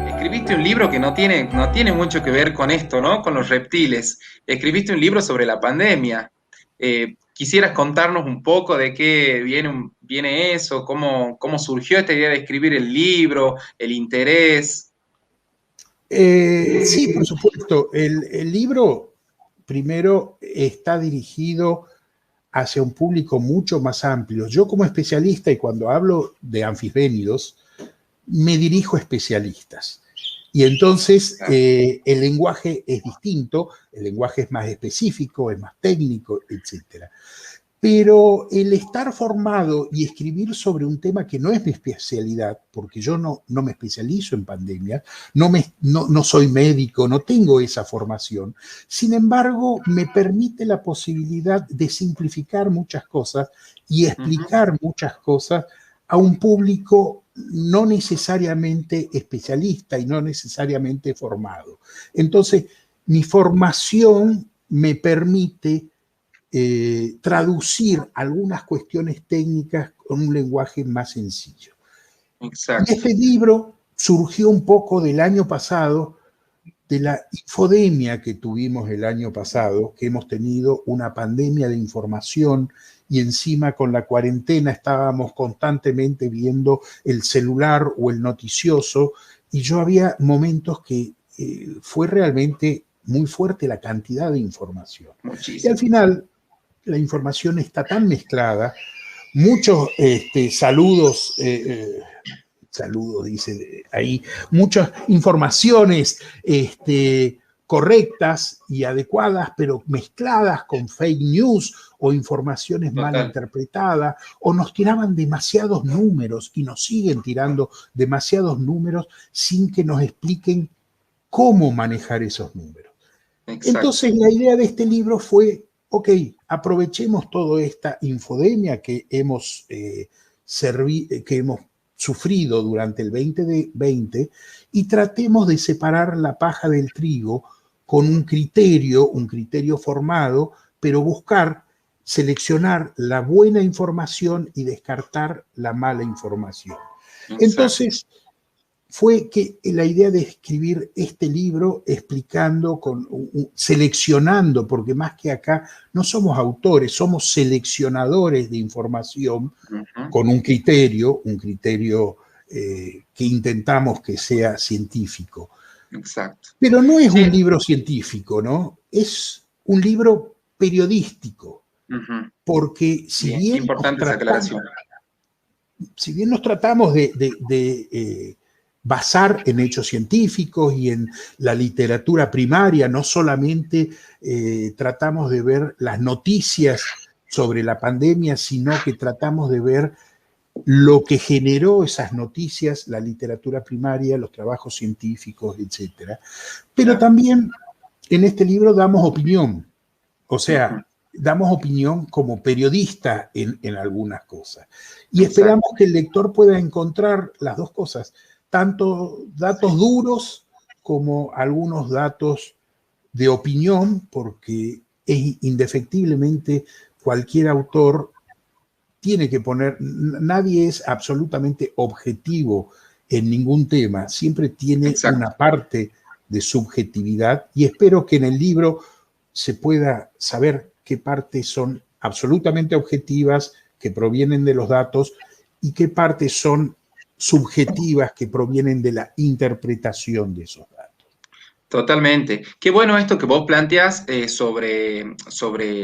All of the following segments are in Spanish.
Escribiste un libro que no tiene mucho que ver con esto, ¿no? Con los reptiles. Escribiste un libro sobre la pandemia. ¿Quisieras contarnos un poco de qué viene eso? ¿Cómo surgió esta idea de escribir el libro, el interés? Sí, por supuesto. El libro, primero, está dirigido hacia un público mucho más amplio. Yo como especialista, y cuando hablo de anfisbénidos, me dirijo a especialistas. Y entonces el lenguaje es distinto, el lenguaje es más específico, es más técnico, etc. Pero el estar formado y escribir sobre un tema que no es mi especialidad, porque yo no me especializo en pandemia, no soy médico, no tengo esa formación, sin embargo, me permite la posibilidad de simplificar muchas cosas y explicar muchas cosas a un público no necesariamente especialista y no necesariamente formado. Entonces, mi formación me permite traducir algunas cuestiones técnicas con un lenguaje más sencillo. Exacto. Y este libro surgió un poco del año pasado, de la infodemia que tuvimos el año pasado, que hemos tenido una pandemia de información y encima con la cuarentena estábamos constantemente viendo el celular o el noticioso y yo había momentos que fue realmente muy fuerte la cantidad de información. Y al Muchísimo. final la información está tan mezclada, muchos saludos, saludos dice ahí, muchas informaciones correctas y adecuadas, pero mezcladas con fake news o informaciones mal Total. interpretadas, o nos tiraban demasiados números y nos siguen tirando demasiados números sin que nos expliquen cómo manejar esos números. Exacto. Entonces la idea de este libro fue, ok, aprovechemos toda esta infodemia que hemos sufrido durante el 2020 y tratemos de separar la paja del trigo con un criterio formado, pero buscar seleccionar la buena información y descartar la mala información. Exacto. Entonces, fue que la idea de escribir este libro explicando, seleccionando, porque más que acá no somos autores, somos seleccionadores de información con un criterio que intentamos que sea científico. Exacto. Pero no es Sí. un libro científico, ¿no? Es un libro periodístico, porque Bien, importante esa aclaración. si bien nos tratamos de basar en hechos científicos y en la literatura primaria, no solamente tratamos de ver las noticias sobre la pandemia, sino que tratamos de ver lo que generó esas noticias, la literatura primaria, los trabajos científicos, etc. Pero también en este libro damos opinión, o sea, damos opinión como periodista en algunas cosas. Y esperamos que el lector pueda encontrar las dos cosas, tanto datos duros como algunos datos de opinión, porque indefectiblemente cualquier autor tiene que poner, nadie es absolutamente objetivo en ningún tema, siempre tiene una parte de subjetividad y espero que en el libro se pueda saber qué partes son absolutamente objetivas, que provienen de los datos, y qué partes son subjetivas, que provienen de la interpretación de esos datos. Totalmente. Qué bueno esto que vos planteás sobre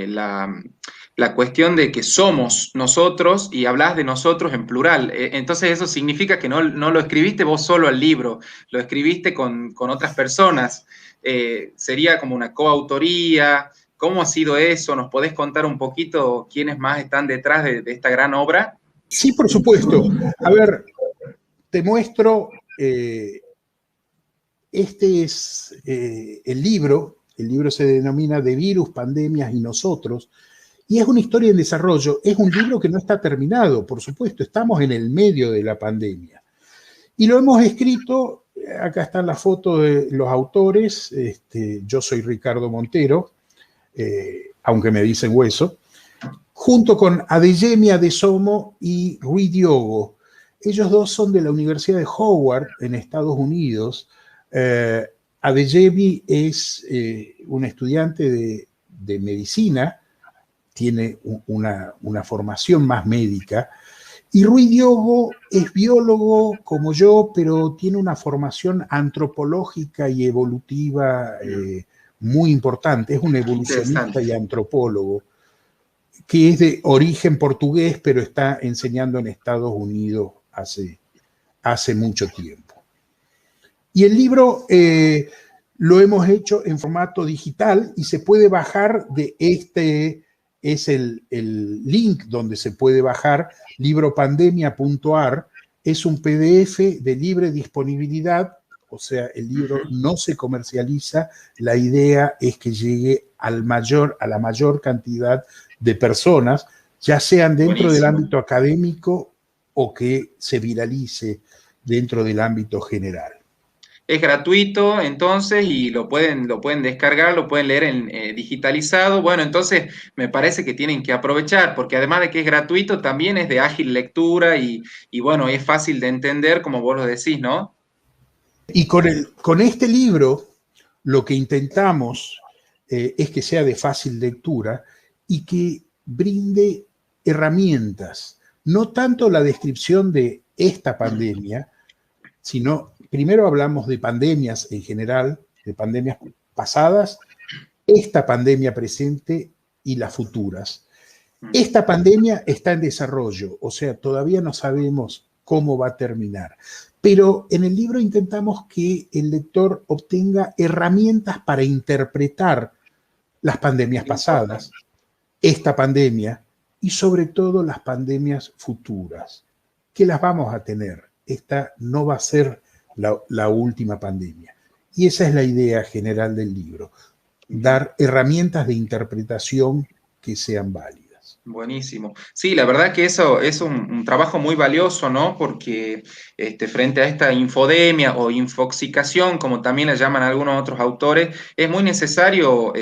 la cuestión de que somos nosotros y hablás de nosotros en plural. Entonces eso significa que no lo escribiste vos solo al libro, lo escribiste con otras personas. Sería como una coautoría. ¿Cómo ha sido eso? ¿Nos podés contar un poquito quiénes más están detrás de esta gran obra? Sí, por supuesto. A ver, te muestro... Este es el libro se denomina De virus, pandemias y nosotros, y es una historia en desarrollo, es un libro que no está terminado, por supuesto, estamos en el medio de la pandemia. Y lo hemos escrito Acá están las fotos de los autores. Yo soy Ricardo Montero, aunque me dicen Hueso, junto con Adeyemi Adesomo y Rui Diogo. Ellos dos son de la Universidad de Howard, en Estados Unidos. Adeyemi es un estudiante de medicina, tiene una formación más médica, y Rui Diogo es biólogo como yo, pero tiene una formación antropológica y evolutiva muy importante. Es un evolucionista y antropólogo que es de origen portugués, pero está enseñando en Estados Unidos hace mucho tiempo. Y el libro lo hemos hecho en formato digital y se puede bajar es el link donde se puede bajar, libropandemia.ar. Es un PDF de libre disponibilidad, o sea, el libro no se comercializa. La idea es que llegue a la mayor cantidad de personas, ya sean dentro del ámbito académico o que se viralice dentro del ámbito general. Es gratuito, entonces, y lo pueden descargar, lo pueden leer en digitalizado. Bueno, entonces me parece que tienen que aprovechar, porque además de que es gratuito, también es de ágil lectura y bueno, es fácil de entender, como vos lo decís, ¿no? Y con este libro, lo que intentamos es que sea de fácil lectura y que brinde herramientas, no tanto la descripción de esta pandemia, sino primero hablamos de pandemias en general, de pandemias pasadas, esta pandemia presente y las futuras. Esta pandemia está en desarrollo, o sea, todavía no sabemos cómo va a terminar. Pero en el libro intentamos que el lector obtenga herramientas para interpretar las pandemias pasadas, esta pandemia y sobre todo las pandemias futuras, que las vamos a tener. Esta no va a ser la última pandemia. Y esa es la idea general del libro, dar herramientas de interpretación que sean válidas. Buenísimo. Sí, la verdad que eso es un trabajo muy valioso, ¿no? Porque frente a esta infodemia o infoxicación, como también la llaman algunos otros autores, es muy necesario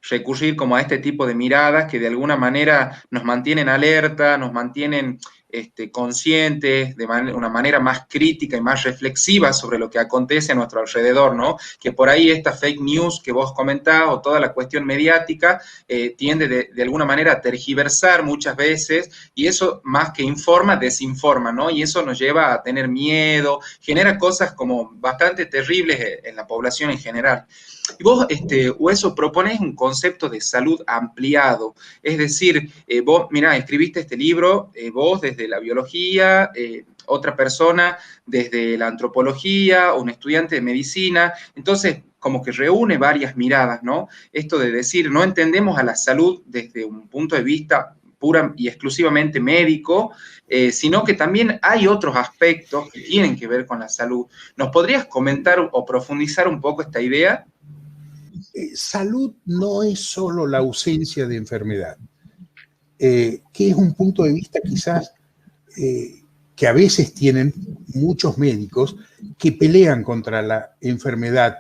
recurrir como a este tipo de miradas que de alguna manera nos mantienen alerta, nos mantienen conscientes de una manera más crítica y más reflexiva sobre lo que acontece a nuestro alrededor, ¿no? Que por ahí esta fake news que vos comentás o toda la cuestión mediática tiende de alguna manera a tergiversar muchas veces y eso más que informa, desinforma, ¿no? Y eso nos lleva a tener miedo, genera cosas como bastante terribles en la población en general. Y vos, Hueso, propones un concepto de salud ampliado, es decir, vos, mirá, escribiste este libro, vos desde la biología, otra persona desde la antropología, un estudiante de medicina, entonces como que reúne varias miradas, ¿no? Esto de decir, no entendemos a la salud desde un punto de vista pura y exclusivamente médico, sino que también hay otros aspectos que tienen que ver con la salud. ¿Nos podrías comentar o profundizar un poco esta idea? Salud no es solo la ausencia de enfermedad, que es un punto de vista quizás que a veces tienen muchos médicos que pelean contra la enfermedad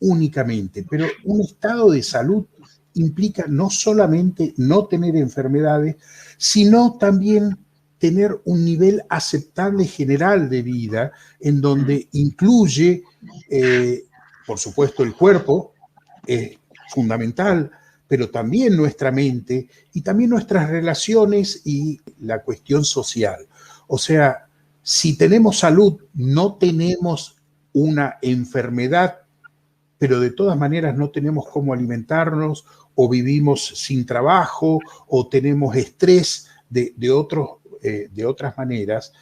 únicamente, pero un estado de salud implica no solamente no tener enfermedades, sino también tener un nivel aceptable general de vida en donde incluye, por supuesto, el cuerpo, es fundamental, pero también nuestra mente y también nuestras relaciones y la cuestión social. O sea, si tenemos salud, no tenemos una enfermedad, pero de todas maneras no tenemos cómo alimentarnos o vivimos sin trabajo o tenemos estrés de otras maneras,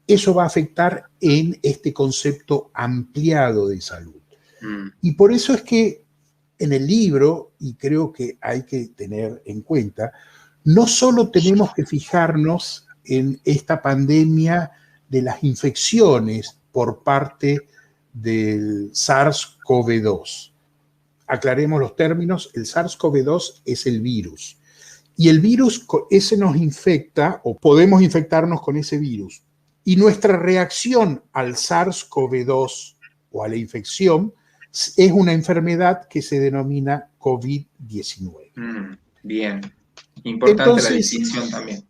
eso va a afectar en este concepto ampliado de salud. Y por eso es que en el libro, y creo que hay que tener en cuenta, no solo tenemos que fijarnos en esta pandemia de las infecciones por parte del SARS-CoV-2. Aclaremos los términos, el SARS-CoV-2 es el virus. Y el virus, ese nos infecta, o podemos infectarnos con ese virus, Y nuestra reacción al SARS-CoV-2 o a la infección es una enfermedad que se denomina COVID-19. Bien, importante la Entonces, distinción también.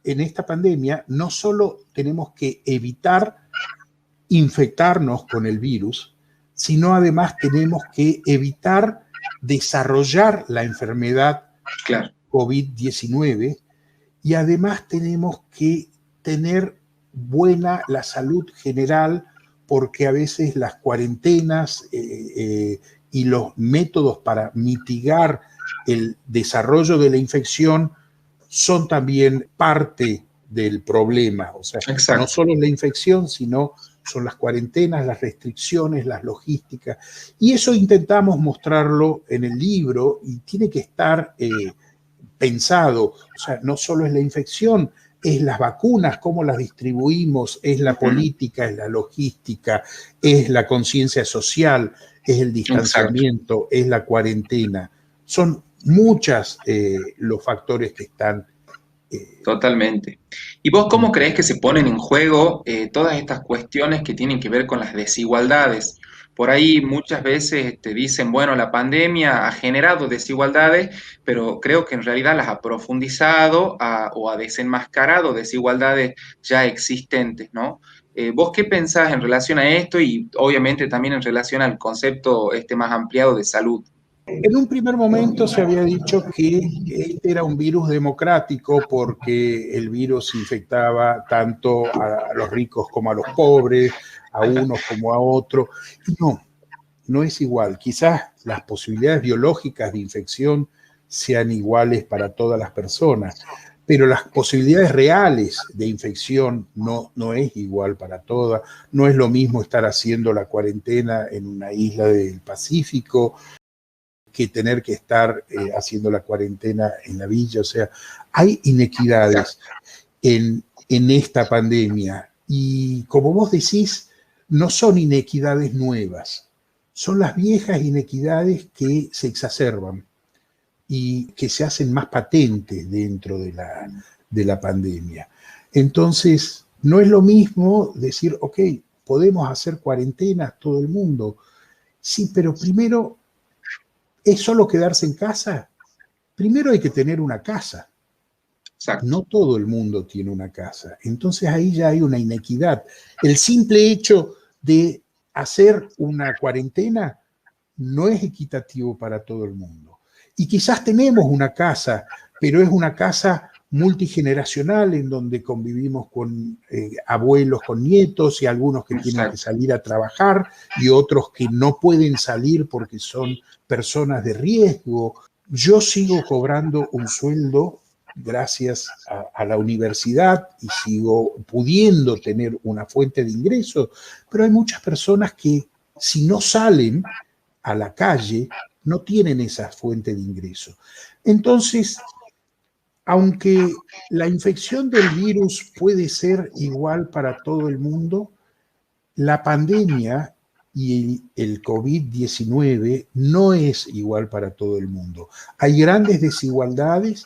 en esta pandemia no solo tenemos que evitar infectarnos con el virus, sino además tenemos que evitar desarrollar la enfermedad Claro. COVID-19 y además tenemos que tener buena la salud general porque a veces las cuarentenas y los métodos para mitigar el desarrollo de la infección son también parte del problema. O sea, Exacto. no solo la infección, sino son las cuarentenas, las restricciones, las logísticas. Y eso intentamos mostrarlo en el libro y tiene que estar pensado. O sea, no solo es la infección, es las vacunas, cómo las distribuimos, es la política, es la logística, es la conciencia social, es el distanciamiento, es la cuarentena. Son muchas los factores que están. Totalmente. ¿Y vos cómo crees que se ponen en juego todas estas cuestiones que tienen que ver con las desigualdades? Por ahí muchas veces te dicen, bueno, la pandemia ha generado desigualdades, pero creo que en realidad las ha profundizado o ha desenmascarado desigualdades ya existentes, ¿no? ¿Vos qué pensás en relación a esto y obviamente también en relación al concepto más ampliado de salud? En un primer momento se había dicho que este era un virus democrático porque el virus infectaba tanto a los ricos como a los pobres, a unos como a otros. No, no es igual. Quizás las posibilidades biológicas de infección sean iguales para todas las personas, pero las posibilidades reales de infección no es igual para todas. No es lo mismo estar haciendo la cuarentena en una isla del Pacífico que tener que estar haciendo la cuarentena en la villa. O sea, hay inequidades en esta pandemia y como vos decís, no son inequidades nuevas, son las viejas inequidades que se exacerban y que se hacen más patentes dentro de la pandemia. Entonces, no es lo mismo decir, ok, podemos hacer cuarentenas todo el mundo. Sí, pero primero, ¿es solo quedarse en casa? Primero hay que tener una casa. Exacto. No todo el mundo tiene una casa. Entonces ahí ya hay una inequidad. El simple hecho de hacer una cuarentena no es equitativo para todo el mundo. Y quizás tenemos una casa, pero es una casa multigeneracional en donde convivimos con abuelos, con nietos y algunos que tienen que salir a trabajar y otros que no pueden salir porque son personas de riesgo. Yo sigo cobrando un sueldo gracias a la universidad y sigo pudiendo tener una fuente de ingreso, pero hay muchas personas que si no salen a la calle no tienen esa fuente de ingreso. Entonces, aunque la infección del virus puede ser igual para todo el mundo, la pandemia y el COVID-19 no es igual para todo el mundo. Hay grandes desigualdades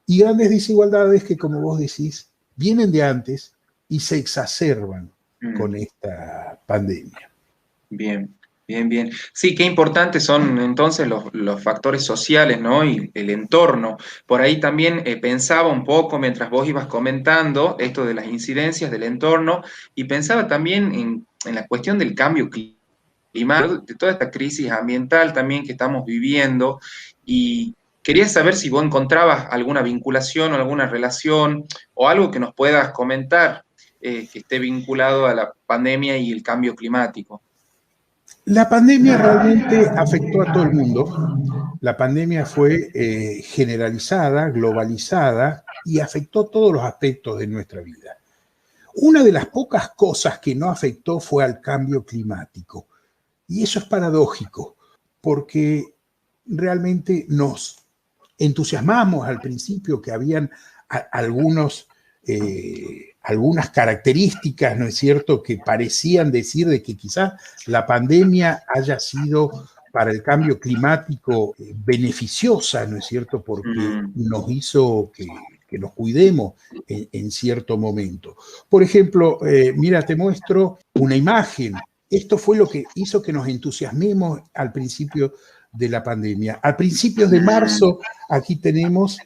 y grandes desigualdades que, como vos decís, vienen de antes y se exacerban con esta pandemia. Bien. Bien, bien. Sí, qué importantes son entonces los factores sociales, ¿no? Y el entorno. Por ahí también pensaba un poco mientras vos ibas comentando esto de las incidencias del entorno y pensaba también en la cuestión del cambio climático, de toda esta crisis ambiental también que estamos viviendo y quería saber si vos encontrabas alguna vinculación o alguna relación o algo que nos puedas comentar que esté vinculado a la pandemia y el cambio climático. La pandemia realmente afectó a todo el mundo. La pandemia fue generalizada, globalizada y afectó todos los aspectos de nuestra vida. Una de las pocas cosas que no afectó fue al cambio climático. Y eso es paradójico, porque realmente nos entusiasmamos al principio que habían algunas características, ¿no es cierto?, que parecían decir de que quizás la pandemia haya sido para el cambio climático beneficiosa, ¿no es cierto?, porque nos hizo que que nos cuidemos en cierto momento. Por ejemplo, mira, te muestro una imagen. Esto fue lo que hizo que nos entusiasmemos al principio de la pandemia. A principios de marzo, aquí tenemos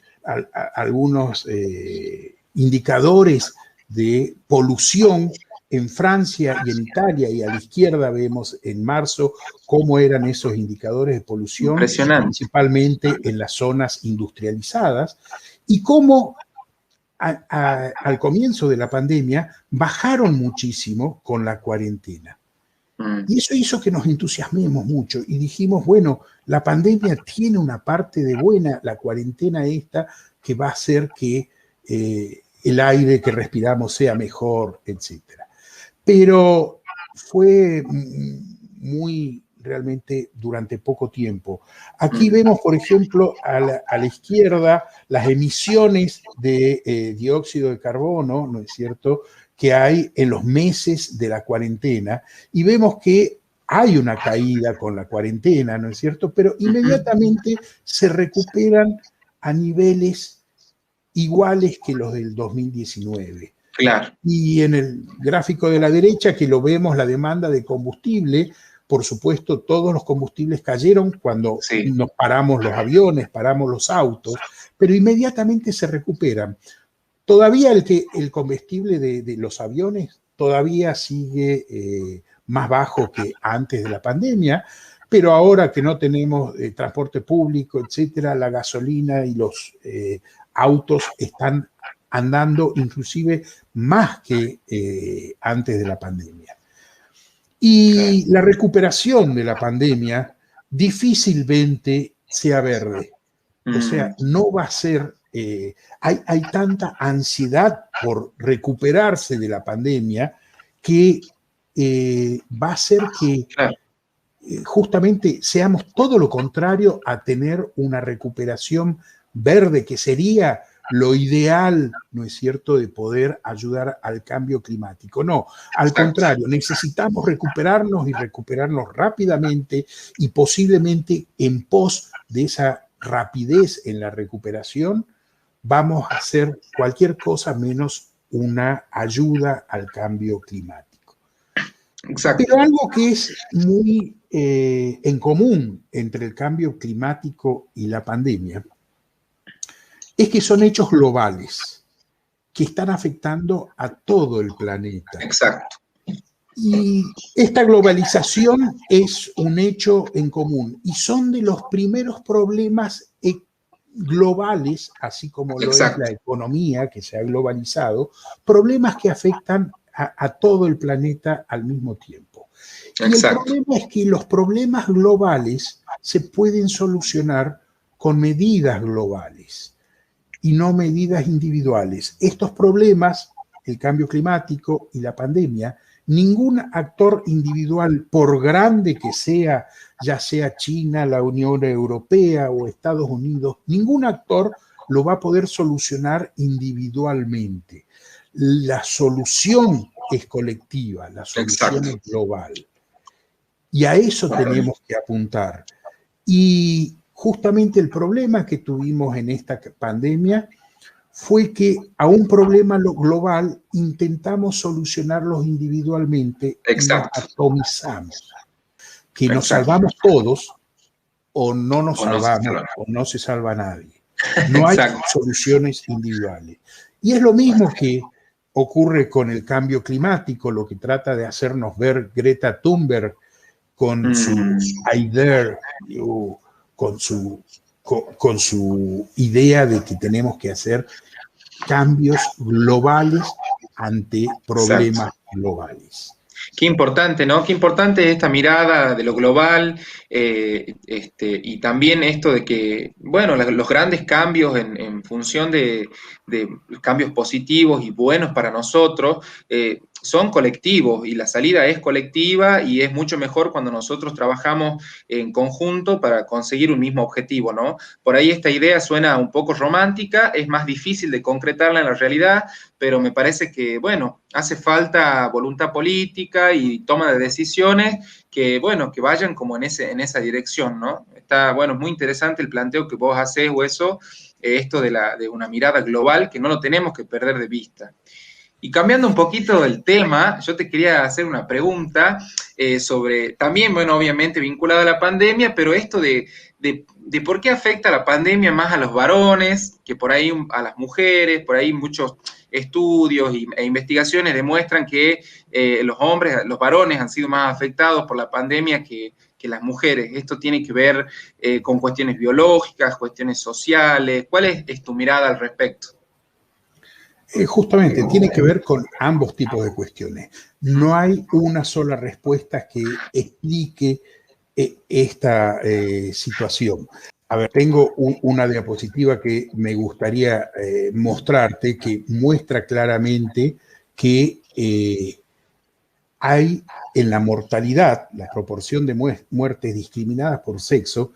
algunos indicadores de polución en Francia y en Italia, y a la izquierda vemos en marzo cómo eran esos indicadores de polución, principalmente en las zonas industrializadas, y cómo al comienzo de la pandemia bajaron muchísimo con la cuarentena. Y eso hizo que nos entusiasmemos mucho y dijimos, bueno, la pandemia tiene una parte de buena, la cuarentena esta, que va a hacer que el aire que respiramos sea mejor, etc. Pero fue muy realmente durante poco tiempo. Aquí vemos, por ejemplo, a la izquierda las emisiones de dióxido de carbono, ¿no es cierto?, que hay en los meses de la cuarentena, y vemos que hay una caída con la cuarentena, ¿no es cierto?, pero inmediatamente se recuperan a niveles iguales que los del 2019. Claro. Y en el gráfico de la derecha, que lo vemos, la demanda de combustible, por supuesto, todos los combustibles cayeron cuando nos paramos los aviones, paramos los autos, pero inmediatamente se recuperan. Todavía el combustible de los aviones todavía sigue más bajo que antes de la pandemia, pero ahora que no tenemos transporte público, etcétera, la gasolina y los autos están andando inclusive más que antes de la pandemia. Y la recuperación de la pandemia difícilmente sea verde. O sea, no va a ser... hay tanta ansiedad por recuperarse de la pandemia que va a hacer que justamente seamos todo lo contrario a tener una recuperación verde, que sería lo ideal, ¿no es cierto?, de poder ayudar al cambio climático. No, al contrario, necesitamos recuperarnos y recuperarnos rápidamente, y posiblemente en pos de esa rapidez en la recuperación vamos a hacer cualquier cosa menos una ayuda al cambio climático. Exacto. Pero algo que es muy en común entre el cambio climático y la pandemia es que son hechos globales que están afectando a todo el planeta. Exacto. Y esta globalización es un hecho en común y son de los primeros problemas globales, así como lo es la economía que se ha globalizado, problemas que afectan a todo el planeta al mismo tiempo. Y el problema es que los problemas globales se pueden solucionar con medidas globales y no medidas individuales. Estos problemas, el cambio climático y la pandemia, ningún actor individual, por grande que sea, ya sea China, la Unión Europea o Estados Unidos, ningún actor lo va a poder solucionar individualmente. La solución es colectiva, la solución es global. Y a eso tenemos que apuntar. Y justamente el problema que tuvimos en esta pandemia fue que a un problema global intentamos solucionarlo individualmente y nos atomizamos. Que nos salvamos todos o no nos salvamos o no se salva nadie. No hay soluciones individuales. Y es lo mismo que ocurre con el cambio climático, lo que trata de hacernos ver Greta Thunberg con su I Dare, con su idea de que tenemos que hacer cambios globales ante problemas globales. Qué importante, ¿no? Qué importante esta mirada de lo global, y también esto de que, bueno, los grandes cambios en función de cambios positivos y buenos para nosotros, son colectivos y la salida es colectiva y es mucho mejor cuando nosotros trabajamos en conjunto para conseguir un mismo objetivo, ¿no? Por ahí esta idea suena un poco romántica, es más difícil de concretarla en la realidad, pero me parece que, bueno, hace falta voluntad política y toma de decisiones que, bueno, que vayan como en esa dirección, ¿no? Está, bueno, muy interesante el planteo que vos haces, o eso, esto de una mirada global que no lo tenemos que perder de vista. Y cambiando un poquito el tema, yo te quería hacer una pregunta sobre, también, bueno, obviamente vinculada a la pandemia, pero esto de por qué afecta la pandemia más a los varones que por ahí a las mujeres. Por ahí muchos estudios e investigaciones demuestran que los hombres, los varones han sido más afectados por la pandemia que las mujeres. Esto tiene que ver con cuestiones biológicas, cuestiones sociales. ¿Cuál es tu mirada al respecto? Justamente tiene que ver con ambos tipos de cuestiones. No hay una sola respuesta que explique esta situación. A ver, tengo una diapositiva que me gustaría mostrarte, que muestra claramente que hay en la mortalidad, la proporción de muertes discriminadas por sexo,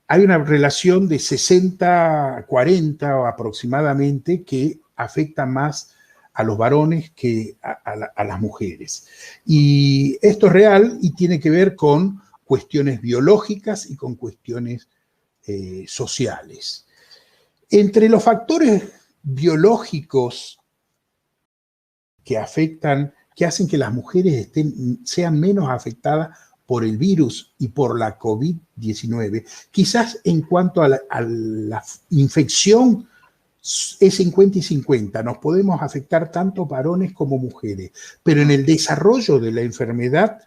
hay una relación de 60-40 o aproximadamente que afecta más a los varones que a las mujeres. Y esto es real y tiene que ver con cuestiones biológicas y con cuestiones sociales. Entre los factores biológicos que afectan, que hacen que las mujeres sean menos afectadas por el virus y por la COVID-19, quizás en cuanto a la infección es 50 y 50, nos podemos afectar tanto varones como mujeres, pero en el desarrollo de la enfermedad,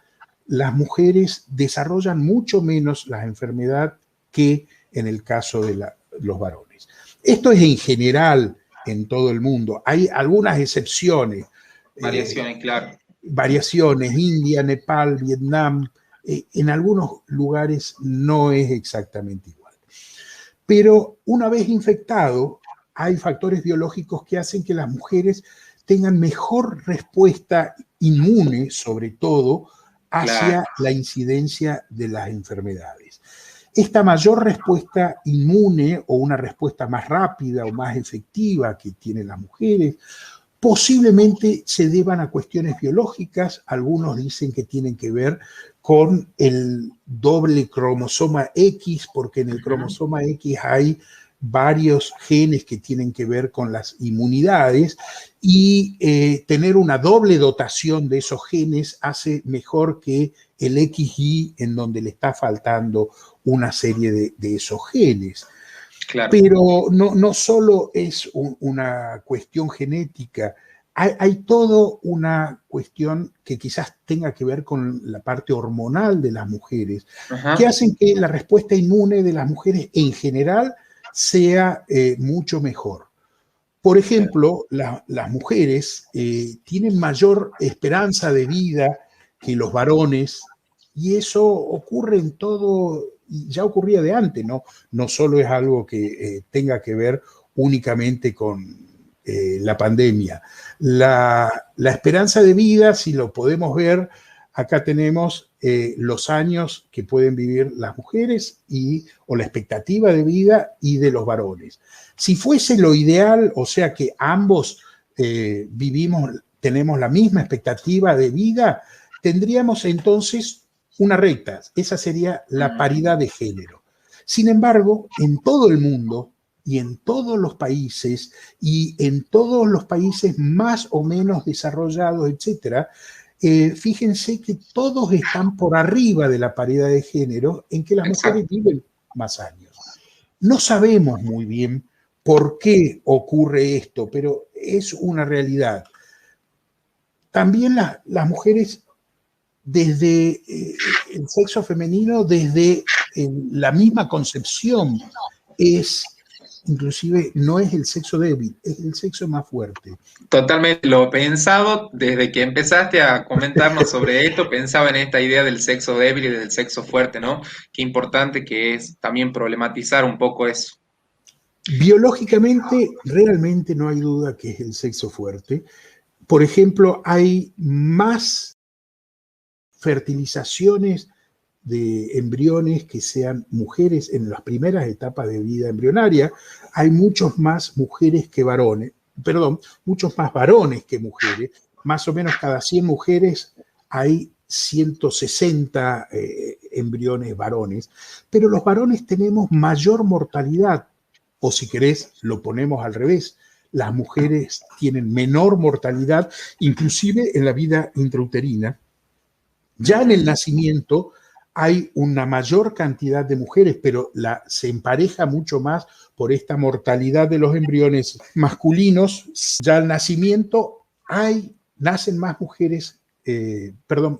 las mujeres desarrollan mucho menos la enfermedad que en el caso de los varones. Esto es en general en todo el mundo. Hay algunas excepciones. Variaciones, claro. Variaciones, India, Nepal, Vietnam, en algunos lugares no es exactamente igual. Pero una vez infectado, hay factores biológicos que hacen que las mujeres tengan mejor respuesta inmune, sobre todo, hacia la incidencia de las enfermedades. Esta mayor respuesta inmune o una respuesta más rápida o más efectiva que tienen las mujeres posiblemente se deban a cuestiones biológicas. Algunos dicen que tienen que ver con el doble cromosoma X, porque en el cromosoma X hay varios genes que tienen que ver con las inmunidades y tener una doble dotación de esos genes hace mejor que el XY en donde le está faltando una serie de esos genes. Claro. Pero no solo es una cuestión genética, hay toda una cuestión que quizás tenga que ver con la parte hormonal de las mujeres, que hacen que la respuesta inmune de las mujeres en general sea mucho mejor. Por ejemplo, las mujeres tienen mayor esperanza de vida que los varones, y eso ocurre en todo, ya ocurría de antes, no solo es algo que tenga que ver únicamente con la pandemia. La esperanza de vida, si lo podemos ver, acá tenemos los años que pueden vivir las mujeres o la expectativa de vida y de los varones. Si fuese lo ideal, o sea que ambos tenemos la misma expectativa de vida, tendríamos entonces una recta. Esa sería la paridad de género. Sin embargo, en todo el mundo y en todos los países más o menos desarrollados, etcétera, fíjense que todos están por arriba de la paridad de género en que las mujeres viven más años. No sabemos muy bien por qué ocurre esto, pero es una realidad. También las mujeres, desde el sexo femenino, desde la misma concepción, inclusive no es el sexo débil, es el sexo más fuerte. Totalmente, lo he pensado desde que empezaste a comentarnos sobre esto, pensaba en esta idea del sexo débil y del sexo fuerte, ¿no? Qué importante que es también problematizar un poco eso. Biológicamente, realmente no hay duda que es el sexo fuerte. Por ejemplo, hay más fertilizaciones de embriones que sean mujeres en las primeras etapas de vida embrionaria. Hay muchos más mujeres que varones, perdón, muchos más varones que mujeres. Más o menos cada 100 mujeres hay 160 embriones varones, pero los varones tenemos mayor mortalidad, o si querés, lo ponemos al revés. Las mujeres tienen menor mortalidad, inclusive en la vida intrauterina. Ya en el nacimiento hay una mayor cantidad de mujeres, pero se empareja mucho más por esta mortalidad de los embriones masculinos. Ya al nacimiento nacen más mujeres,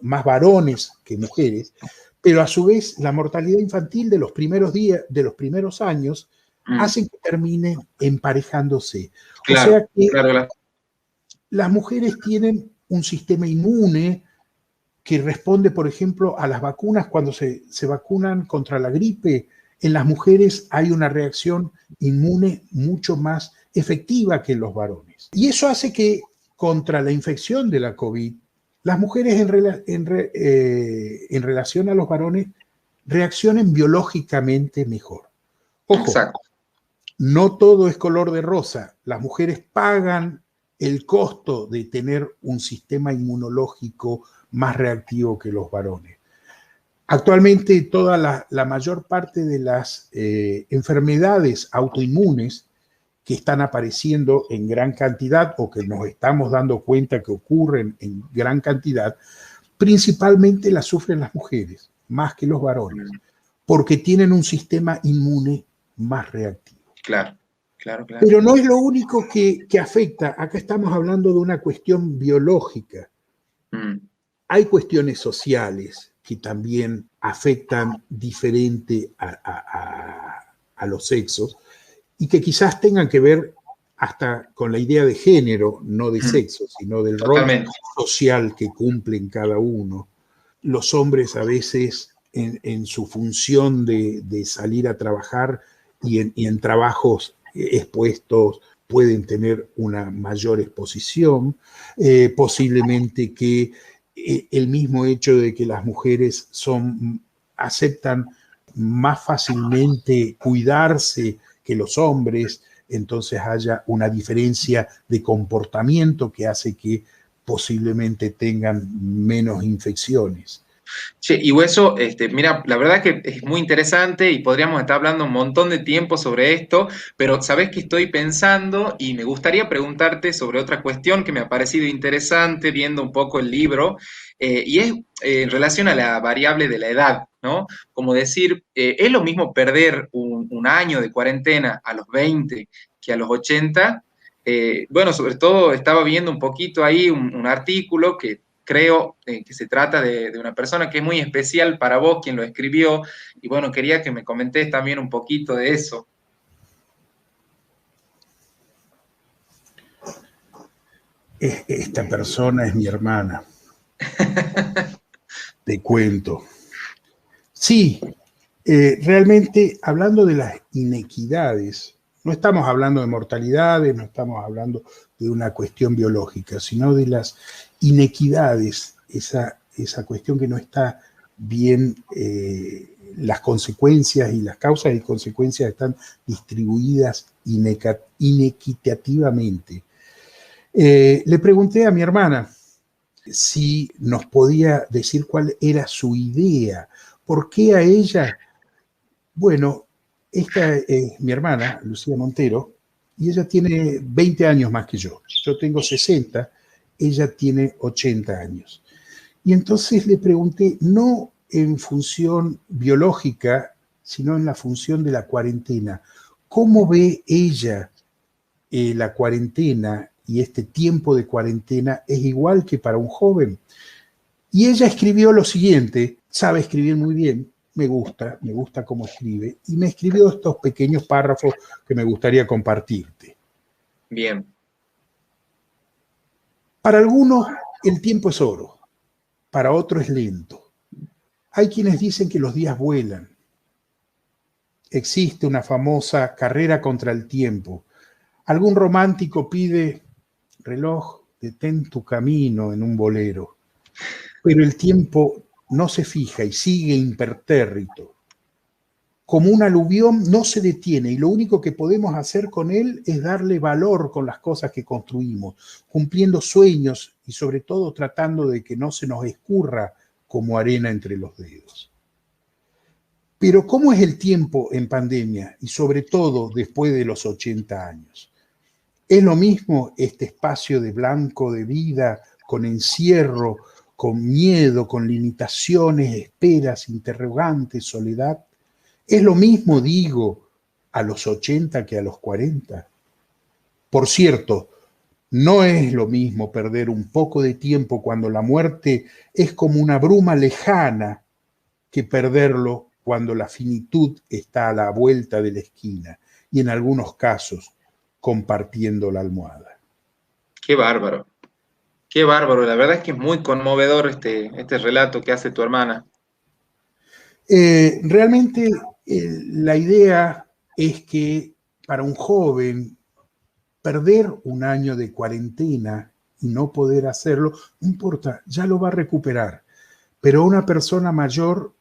más varones que mujeres, pero a su vez la mortalidad infantil de los primeros días, de los primeros años, hacen que terminen emparejándose. Claro, O sea que claro. las mujeres tienen un sistema inmune que responde, por ejemplo, a las vacunas. Cuando se vacunan contra la gripe, en las mujeres hay una reacción inmune mucho más efectiva que en los varones. Y eso hace que contra la infección de la COVID, las mujeres en relación a los varones reaccionen biológicamente mejor. Ojo, exacto. No todo es color de rosa. Las mujeres pagan el costo de tener un sistema inmunológico más reactivo que los varones. Actualmente toda la mayor parte de las enfermedades autoinmunes que están apareciendo en gran cantidad o que nos estamos dando cuenta que ocurren en gran cantidad, principalmente las sufren las mujeres, más que los varones, porque tienen un sistema inmune más reactivo. Claro. Pero no es lo único que afecta. Acá estamos hablando de una cuestión biológica. Hay cuestiones sociales que también afectan diferente a los sexos y que quizás tengan que ver hasta con la idea de género, no de sexo, sino del rol social que cumplen cada uno. Los hombres a veces en su función de salir a trabajar y en trabajos expuestos pueden tener una mayor exposición, posiblemente que el mismo hecho de que las mujeres aceptan más fácilmente cuidarse que los hombres, entonces haya una diferencia de comportamiento que hace que posiblemente tengan menos infecciones. Che, y eso, mira, la verdad que es muy interesante y podríamos estar hablando un montón de tiempo sobre esto, pero sabes que estoy pensando y me gustaría preguntarte sobre otra cuestión que me ha parecido interesante viendo un poco el libro, y es en relación a la variable de la edad, ¿no? Como decir, ¿es lo mismo perder un año de cuarentena a los 20 que a los 80? Bueno, sobre todo estaba viendo un poquito ahí un artículo que creo que se trata de una persona que es muy especial para vos, quien lo escribió, y bueno, quería que me comentes también un poquito de eso. Esta persona es mi hermana. Te cuento. Sí, realmente hablando de las inequidades, no estamos hablando de mortalidades, no estamos hablando de una cuestión biológica, sino de las inequidades, esa cuestión que no está bien, las consecuencias y las causas y consecuencias están distribuidas inequitativamente. Le pregunté a mi hermana si nos podía decir cuál era su idea, por qué a ella. Bueno, esta es mi hermana, Lucía Montero, y ella tiene 20 años más que yo. Yo tengo 60, ella tiene 80 años. Y entonces le pregunté, no en función biológica, sino en la función de la cuarentena, ¿cómo ve ella la cuarentena y este tiempo de cuarentena es igual que para un joven? Y ella escribió lo siguiente, sabe escribir muy bien, me gusta cómo escribe, y me escribió estos pequeños párrafos que me gustaría compartirte. Bien. Para algunos el tiempo es oro, para otros es lento. Hay quienes dicen que los días vuelan. Existe una famosa carrera contra el tiempo. Algún romántico pide reloj detén tu camino en un bolero, pero el tiempo no se fija y sigue impertérrito. Como un aluvión no se detiene y lo único que podemos hacer con él es darle valor con las cosas que construimos, cumpliendo sueños y sobre todo tratando de que no se nos escurra como arena entre los dedos. Pero ¿cómo es el tiempo en pandemia y sobre todo después de los 80 años? ¿Es lo mismo este espacio de blanco de vida, con encierro, con miedo, con limitaciones, esperas, interrogantes, soledad? ¿Es lo mismo, digo, a los 80 que a los 40? Por cierto, no es lo mismo perder un poco de tiempo cuando la muerte es como una bruma lejana que perderlo cuando la finitud está a la vuelta de la esquina y en algunos casos compartiendo la almohada. Qué bárbaro, qué bárbaro. La verdad es que es muy conmovedor este relato que hace tu hermana. Realmente la idea es que para un joven perder un año de cuarentena y no poder hacerlo, no importa, ya lo va a recuperar. Pero a una persona mayor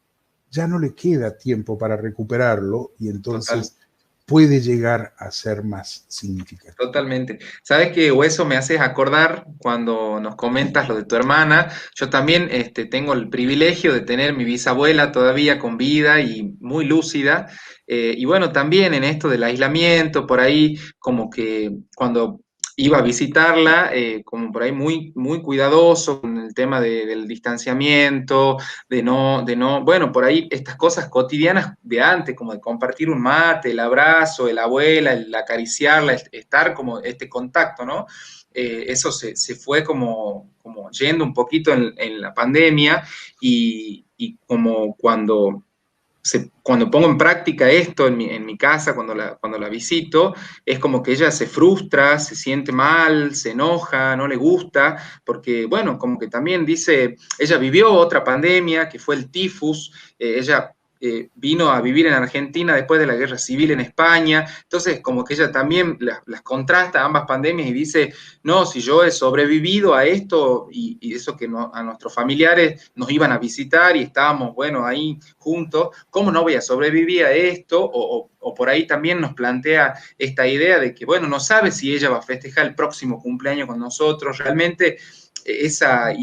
ya no le queda tiempo para recuperarlo y Total. entonces puede llegar a ser más significativo. Totalmente. ¿Sabes qué, Hueso? Me haces acordar cuando nos comentas lo de tu hermana. Yo también tengo el privilegio de tener mi bisabuela todavía con vida y muy lúcida. Y bueno, también en esto del aislamiento, por ahí como que cuando iba a visitarla, como por ahí muy, muy cuidadoso con el tema del distanciamiento, bueno, por ahí estas cosas cotidianas de antes, como de compartir un mate, el abrazo, el abuela, el acariciarla, estar como este contacto, ¿no? Eso se fue como yendo un poquito en la pandemia y como cuando pongo en práctica esto en mi casa, cuando la visito, es como que ella se frustra, se siente mal, se enoja, no le gusta, porque, bueno, como que también dice, ella vivió otra pandemia, que fue el tifus, ella vino a vivir en Argentina después de la guerra civil en España, entonces como que ella también las contrasta ambas pandemias y dice, no, si yo he sobrevivido a esto y eso que a nuestros familiares nos iban a visitar y estábamos, bueno, ahí juntos, ¿cómo no voy a sobrevivir a esto? O por ahí también nos plantea esta idea de que, bueno, no sabe si ella va a festejar el próximo cumpleaños con nosotros, realmente esa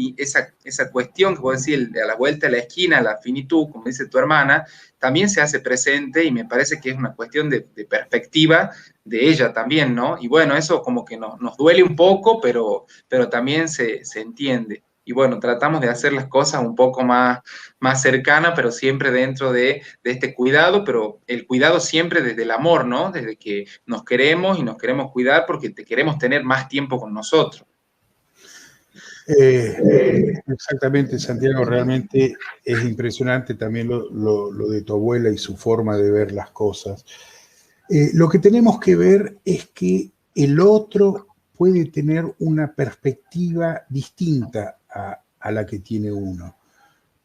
cuestión que vos decís, a la vuelta de la esquina, la finitud, como dice tu hermana, también se hace presente y me parece que es una cuestión de perspectiva de ella también, ¿no? Y bueno, eso como que nos duele un poco, pero también se entiende. Y bueno, tratamos de hacer las cosas un poco más cercanas, pero siempre dentro de este cuidado, pero el cuidado siempre desde el amor, ¿no? Desde que nos queremos y nos queremos cuidar porque te queremos tener más tiempo con nosotros. Exactamente, Santiago, realmente es impresionante también lo de tu abuela y su forma de ver las cosas. Lo que tenemos que ver es que el otro puede tener una perspectiva distinta a la que tiene uno.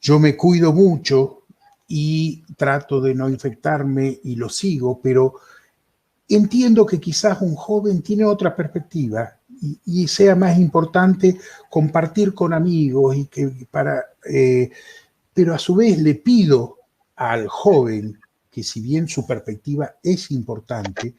Yo me cuido mucho y trato de no infectarme y lo sigo, pero entiendo que quizás un joven tiene otra perspectiva y sea más importante compartir con amigos y que pero a su vez le pido al joven que si bien su perspectiva es importante,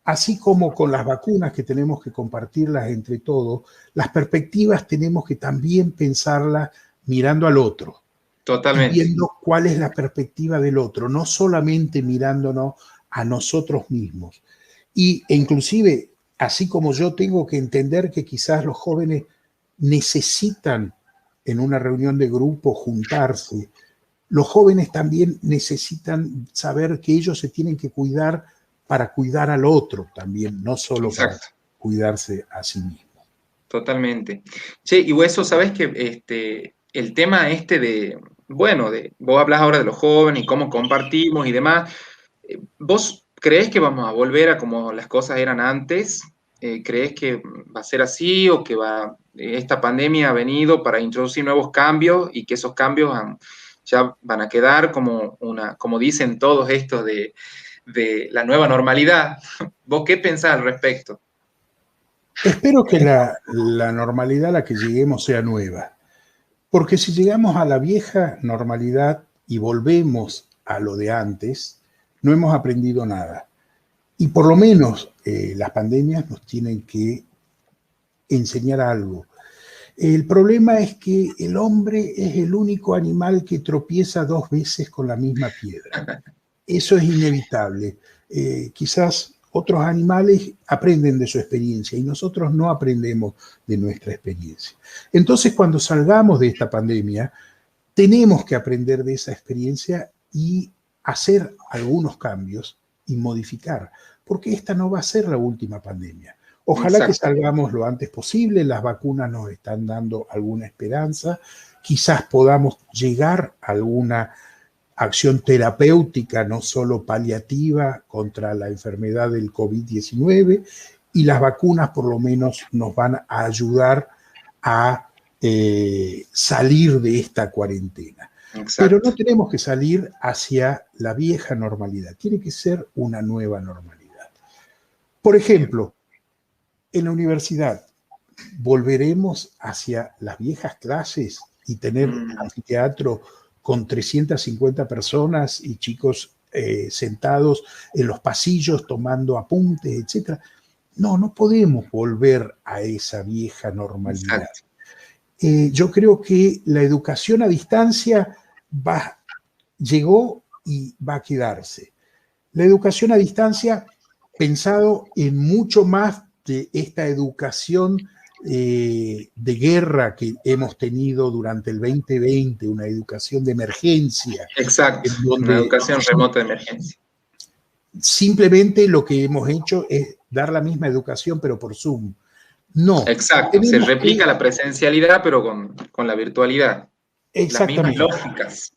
así como con las vacunas que tenemos que compartirlas entre todos, las perspectivas tenemos que también pensarlas mirando al otro y Totalmente. viendo cuál es la perspectiva del otro, no solamente mirándonos a nosotros mismos. E inclusive, así como yo tengo que entender que quizás los jóvenes necesitan en una reunión de grupo juntarse, los jóvenes también necesitan saber que ellos se tienen que cuidar para cuidar al otro también, no solo para Exacto. cuidarse a sí mismo. Totalmente. Che, y Hueso, ¿sabes que el tema bueno, vos hablas ahora de los jóvenes y cómo compartimos y demás, ¿vos creés que vamos a volver a como las cosas eran antes? ¿Creés que va a ser así o que esta pandemia ha venido para introducir nuevos cambios y que esos cambios ya van a quedar como dicen todos estos de la nueva normalidad? ¿Vos qué pensás al respecto? Espero que la normalidad a la que lleguemos sea nueva, porque si llegamos a la vieja normalidad y volvemos a lo de antes, no hemos aprendido nada. Y por lo menos las pandemias nos tienen que enseñar algo. El problema es que el hombre es el único animal que tropieza 2 veces con la misma piedra. Eso es inevitable. Quizás otros animales aprenden de su experiencia y nosotros no aprendemos de nuestra experiencia. Entonces, cuando salgamos de esta pandemia, tenemos que aprender de esa experiencia y hacer algunos cambios y modificar, porque esta no va a ser la última pandemia. Ojalá que salgamos lo antes posible, las vacunas nos están dando alguna esperanza, quizás podamos llegar a alguna acción terapéutica, no solo paliativa, contra la enfermedad del COVID-19, y las vacunas por lo menos nos van a ayudar a salir de esta cuarentena. Exacto. Pero no tenemos que salir hacia la vieja normalidad, tiene que ser una nueva normalidad. Por ejemplo, en la universidad, ¿volveremos hacia las viejas clases y tener anfiteatro con 350 personas y chicos sentados en los pasillos tomando apuntes, etcétera? No, no podemos volver a esa vieja normalidad. Yo creo que la educación a distancia llegó y va a quedarse. La educación a distancia, pensado en mucho más de esta educación de guerra que hemos tenido durante el 2020, una educación de emergencia. Exacto, una educación remota de emergencia. Simplemente lo que hemos hecho es dar la misma educación, pero por Zoom. No. Exacto, se replica la presencialidad, pero con la virtualidad. Exactamente. Las mismas lógicas.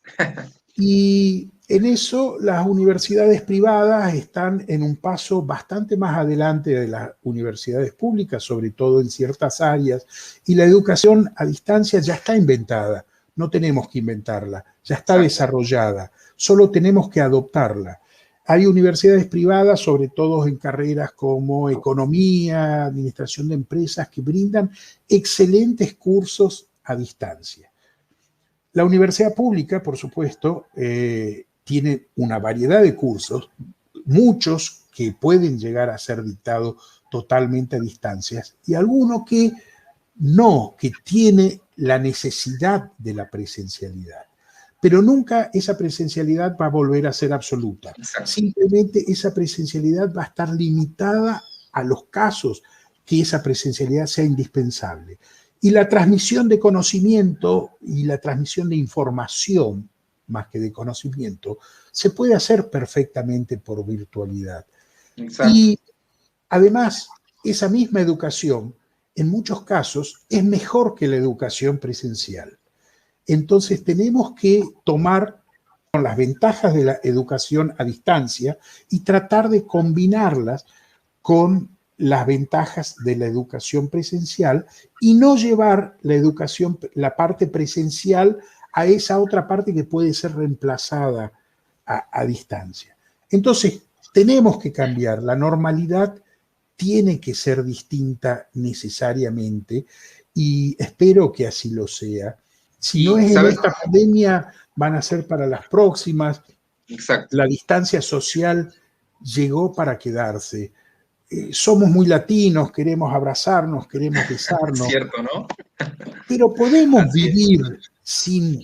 Y en eso las universidades privadas están en un paso bastante más adelante de las universidades públicas, sobre todo en ciertas áreas, y la educación a distancia ya está inventada, no tenemos que inventarla, ya está desarrollada, solo tenemos que adoptarla. Hay universidades privadas, sobre todo en carreras como economía, administración de empresas, que brindan excelentes cursos a distancia. La universidad pública, por supuesto, tiene una variedad de cursos, muchos que pueden llegar a ser dictados totalmente a distancias y algunos que no, que tiene la necesidad de la presencialidad. Pero nunca esa presencialidad va a volver a ser absoluta. Simplemente esa presencialidad va a estar limitada a los casos que esa presencialidad sea indispensable. Y la transmisión de conocimiento y la transmisión de información, más que de conocimiento, se puede hacer perfectamente por virtualidad. Exacto. Y además, esa misma educación, en muchos casos, es mejor que la educación presencial. Entonces, tenemos que tomar las ventajas de la educación a distancia y tratar de combinarlas con las ventajas de la educación presencial y no llevar la educación, la parte presencial a esa otra parte que puede ser reemplazada a distancia. Entonces, tenemos que cambiar. La normalidad tiene que ser distinta necesariamente y espero que así lo sea. Si no es en esta pandemia, van a ser para las próximas. Exacto. La distancia social llegó para quedarse. Somos muy latinos, queremos abrazarnos, queremos besarnos. Cierto, ¿no? Pero podemos vivir sin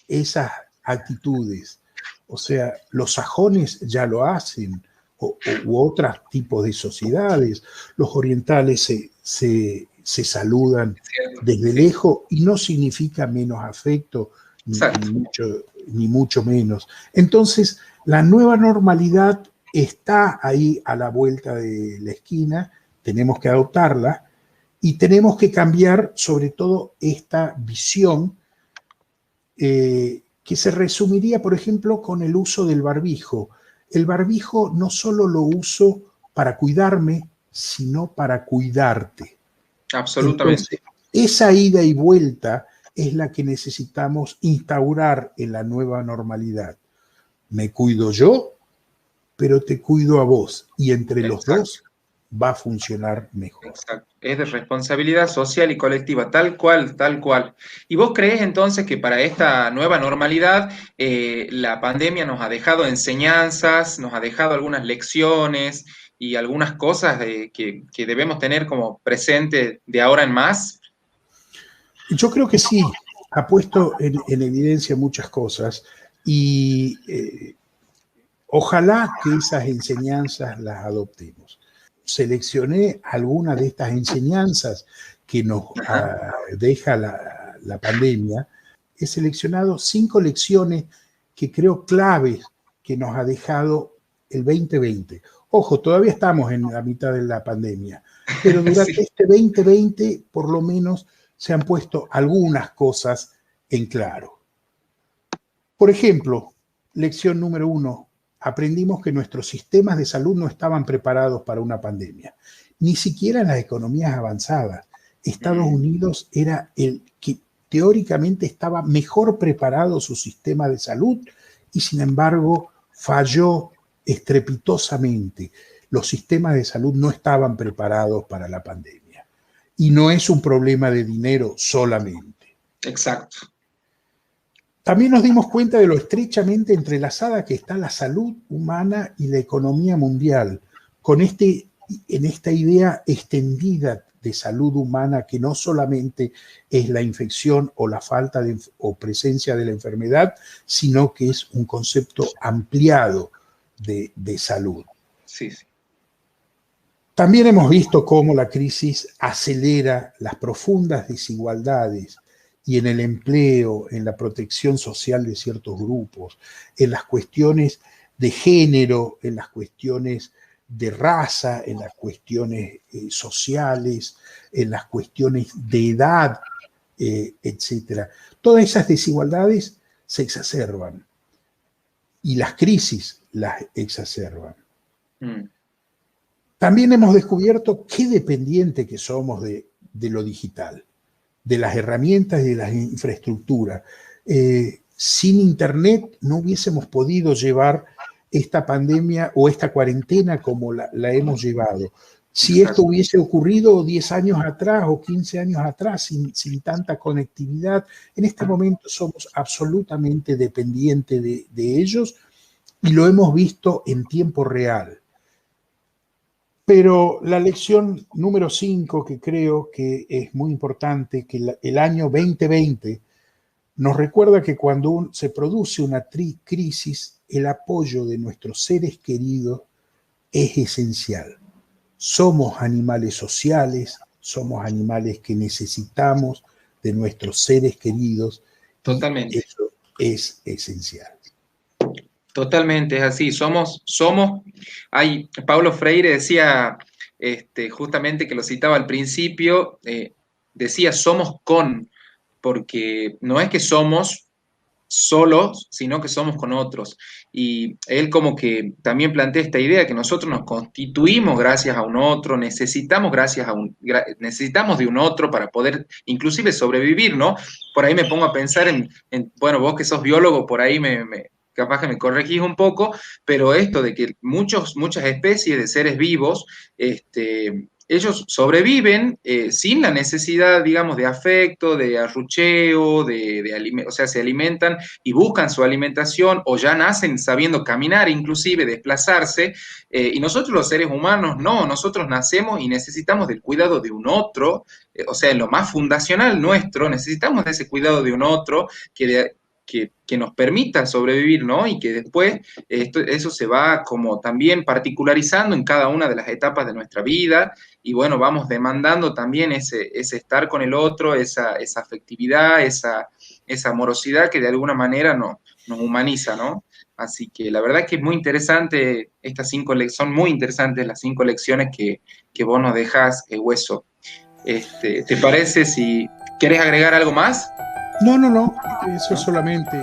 esas actitudes. O sea, los sajones ya lo hacen, u otros tipos de sociedades. Los orientales se saludan desde lejos y no significa menos afecto, ni mucho menos. Entonces, la nueva normalidad está ahí a la vuelta de la esquina, tenemos que adoptarla y tenemos que cambiar sobre todo esta visión que se resumiría, por ejemplo, con el uso del barbijo. El barbijo no solo lo uso para cuidarme, sino para cuidarte. Absolutamente. Entonces, esa ida y vuelta es la que necesitamos instaurar en la nueva normalidad. Me cuido yo, pero te cuido a vos. Y entre los dos va a funcionar mejor. Exacto. Es de responsabilidad social y colectiva, tal cual, tal cual. ¿Y vos crees entonces que para esta nueva normalidad la pandemia nos ha dejado enseñanzas, nos ha dejado algunas lecciones y algunas cosas que debemos tener como presente de ahora en más? Yo creo que sí, ha puesto en evidencia muchas cosas y ojalá que esas enseñanzas las adoptemos. Seleccioné algunas de estas enseñanzas que nos deja la pandemia. He seleccionado 5 lecciones que creo claves que nos ha dejado el 2020. Ojo, todavía estamos en la mitad de la pandemia, pero durante Sí. este 2020 por lo menos se han puesto algunas cosas en claro. Por ejemplo, lección número 1, aprendimos que nuestros sistemas de salud no estaban preparados para una pandemia, ni siquiera en las economías avanzadas. Estados Unidos era el que teóricamente estaba mejor preparado su sistema de salud y sin embargo falló estrepitosamente. Los sistemas de salud no estaban preparados para la pandemia. Y no es un problema de dinero solamente. Exacto. También nos dimos cuenta de lo estrechamente entrelazada que está la salud humana y la economía mundial, en esta idea extendida de salud humana que no solamente es la infección o la falta o presencia de la enfermedad, sino que es un concepto ampliado de salud. Sí, sí. También hemos visto cómo la crisis acelera las profundas desigualdades y en el empleo, en la protección social de ciertos grupos, en las cuestiones de género, en las cuestiones de raza, en las cuestiones sociales, en las cuestiones de edad, etc. Todas esas desigualdades se exacerban y las crisis las exacerban. También hemos descubierto qué dependiente que somos de lo digital, de las herramientas y de las infraestructuras. Sin Internet no hubiésemos podido llevar esta pandemia o esta cuarentena como la hemos llevado. Si esto hubiese ocurrido 10 años atrás o 15 años atrás, sin tanta conectividad, en este momento somos absolutamente dependientes de ellos y lo hemos visto en tiempo real. Pero la lección número 5, que creo que es muy importante, que el año 2020 nos recuerda que cuando se produce una crisis, el apoyo de nuestros seres queridos es esencial. Somos animales sociales, somos animales que necesitamos de nuestros seres queridos. Totalmente. Y eso es esencial. Totalmente, es así. Paulo Freire decía, justamente que lo citaba al principio, decía somos porque no es que somos solos, sino que somos con otros. Y él como que también plantea esta idea que nosotros nos constituimos gracias a un otro, necesitamos necesitamos de un otro para poder inclusive sobrevivir, ¿no? Por ahí me pongo a pensar bueno, vos que sos biólogo, por ahí capaz que me corregís un poco, pero esto de que muchas especies de seres vivos, ellos sobreviven sin la necesidad, digamos, de afecto, de arrucheo, o sea, se alimentan y buscan su alimentación o ya nacen sabiendo caminar, inclusive desplazarse, y nosotros los seres humanos no, nosotros nacemos y necesitamos del cuidado de un otro, o sea, en lo más fundacional nuestro, necesitamos de ese cuidado de un otro que nos permita sobrevivir, ¿no? Y que después eso se va como también particularizando en cada una de las etapas de nuestra vida y bueno, vamos demandando también ese estar con el otro, esa afectividad, esa amorosidad que de alguna manera nos humaniza, ¿no? Así que la verdad que es muy interesante, son muy interesantes las 5 lecciones que vos nos dejás, Hueso. ¿Te parece si querés agregar algo más? No, eso solamente